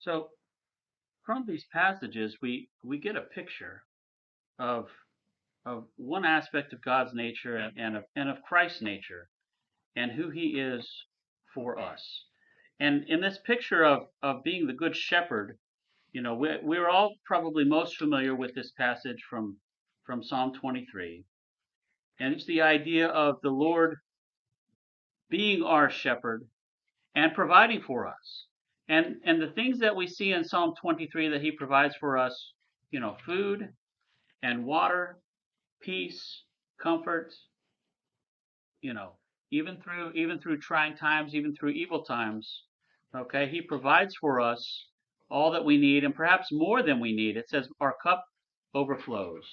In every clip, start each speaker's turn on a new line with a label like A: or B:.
A: So from these passages, we get a picture of one aspect of God's nature and of Christ's nature and who He is for us. And in this picture of being the good shepherd, we're all probably most familiar with this passage from Psalm 23, and it's the idea of the Lord being our shepherd and providing for us. And the things that we see in Psalm 23 that He provides for us, food and water, peace, comfort, you know, even through trying times, even through evil times. Okay, He provides for us all that we need, and perhaps more than we need. It says our cup overflows.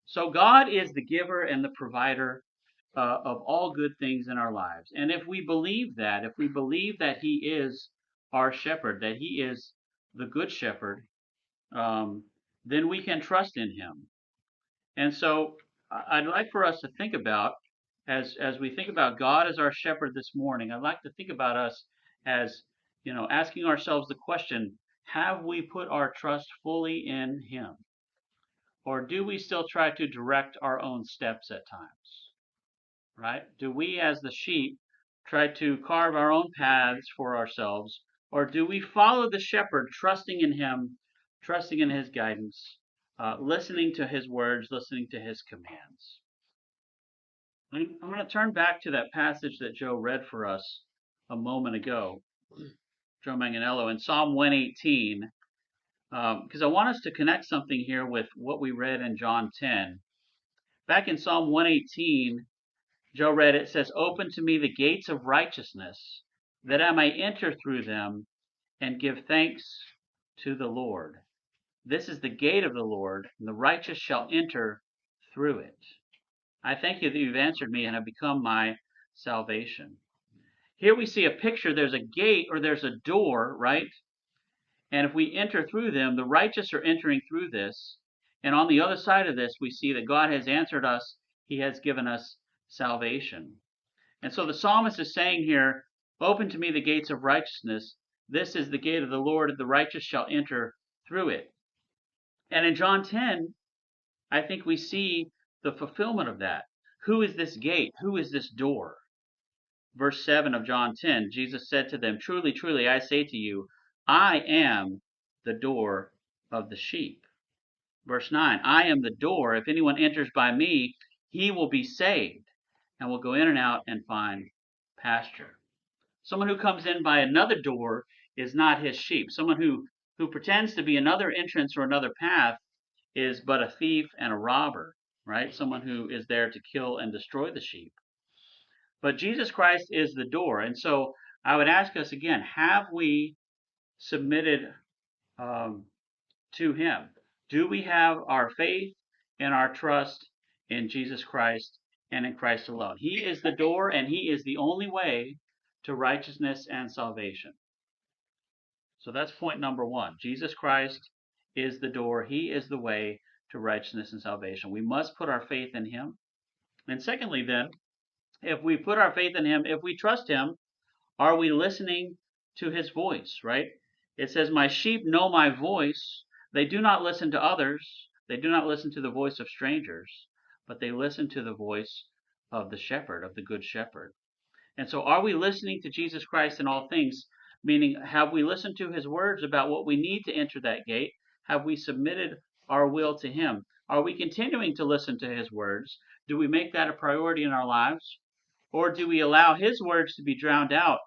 A: So God is the giver and the provider of all good things in our lives. And if we believe that He is our shepherd, that He is the good shepherd, um, then we can trust in Him. And so I'd like for us to think about, as we think about God as our shepherd this morning, I'd like to think about us as, asking ourselves the question, have we put our trust fully in Him? Or do we still try to direct our own steps at times? Right? Do we, as the sheep, try to carve our own paths for ourselves? Or do we follow the shepherd, trusting in Him, trusting in His guidance, listening to His words, listening to His commands? I'm going to turn back to that passage that Joe read for us a moment ago, Joe Manganello, in Psalm 118, because I want us to connect something here with what we read in John 10. Back in Psalm 118, Joe read, it says, "Open to me the gates of righteousness, that I may enter through them and give thanks to the Lord. This is the gate of the Lord, and the righteous shall enter through it. I thank you that you've answered me and have become my salvation." Here we see a picture. There's a gate or there's a door, right? And if we enter through them, the righteous are entering through this. And on the other side of this, we see that God has answered us. He has given us salvation. And so the psalmist is saying here, open to me the gates of righteousness. This is the gate of the Lord, and the righteous shall enter through it. And in John 10, I think we see the fulfillment of that. Who is this gate? Who is this door? Verse 7 of John 10, Jesus said to them, "Truly, truly, I say to you, I am the door of the sheep." Verse 9, "I am the door. If anyone enters by me, he will be saved and will go in and out and find pasture." Someone who comes in by another door is not his sheep. Someone who pretends to be another entrance or another path is but a thief and a robber, right? Someone who is there to kill and destroy the sheep. But Jesus Christ is the door. And so I would ask us again, have we submitted um, to Him? Do we have our faith and our trust in Jesus Christ and in Christ alone? He is the door, and He is the only way to righteousness and salvation. So that's point number one. Jesus Christ is the door. He is the way to righteousness and salvation. We must put our faith in Him. And secondly, then, if we put our faith in Him, if we trust Him, are we listening to His voice, right? It says, "My sheep know my voice. They do not listen to others. They do not listen to the voice of strangers, but they listen to the voice of the shepherd, of the good shepherd." And so are we listening to Jesus Christ in all things? Meaning, have we listened to His words about what we need to enter that gate? Have we submitted our will to Him? Are we continuing to listen to His words? Do we make that a priority in our lives? Or do we allow His words to be drowned out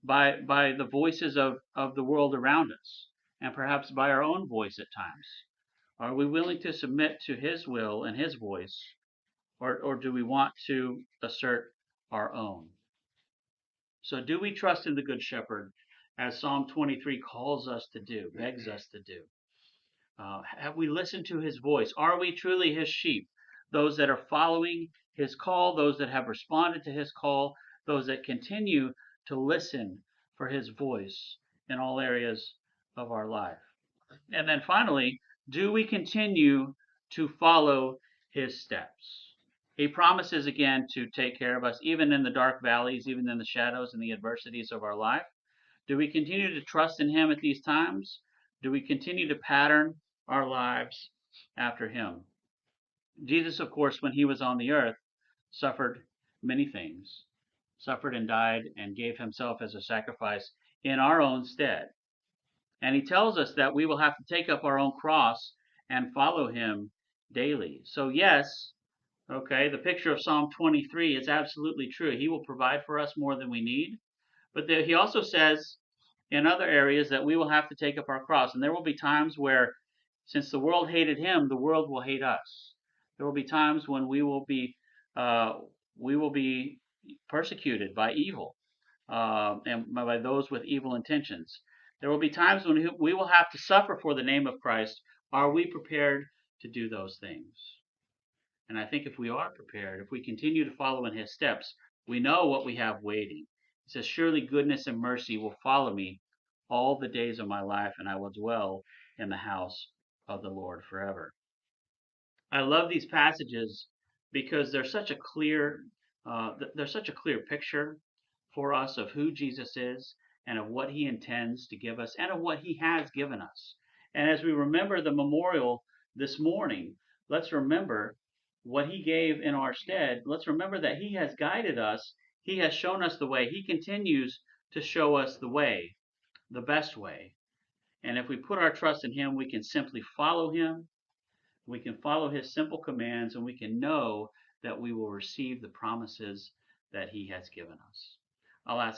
A: by the voices of the world around us, and perhaps by our own voice at times? Are we willing to submit to His will and His voice, or do we want to assert our own? So do we trust in the Good Shepherd, as Psalm 23 calls us to do, begs us to do? Have we listened to His voice? Are we truly His sheep? Those that are following His call, those that have responded to His call, those that continue to listen for His voice in all areas of our life. And then finally, do we continue to follow His steps? He promises again to take care of us, even in the dark valleys, even in the shadows and the adversities of our life. Do we continue to trust in Him at these times? Do we continue to pattern our lives after him? Jesus, of course, when he was on the earth, suffered many things, suffered and died and gave himself as a sacrifice in our own stead. And he tells us that we will have to take up our own cross and follow him daily. So, yes, okay, the picture of Psalm 23 is absolutely true. He will provide for us more than we need. But he also says in other areas that we will have to take up our cross. And there will be times where, since the world hated him, the world will hate us. There will be times when uh, we will be persecuted by evil and by those with evil intentions. There will be times when we will have to suffer for the name of Christ. Are we prepared to do those things? And I think if we are prepared, if we continue to follow in his steps, we know what we have waiting. He says, surely goodness and mercy will follow me all the days of my life, and I will dwell in the house of the Lord forever. I love these passages because they're such a clear picture for us of who Jesus is and of what he intends to give us and of what he has given us. And as we remember the memorial this morning, let's remember what he gave in our stead. Let's remember that he has guided us. He has shown us the way. He continues to show us the way, the best way. And if we put our trust in him, we can simply follow him. We can follow his simple commands, and we can know that we will receive the promises that he has given us. I'll ask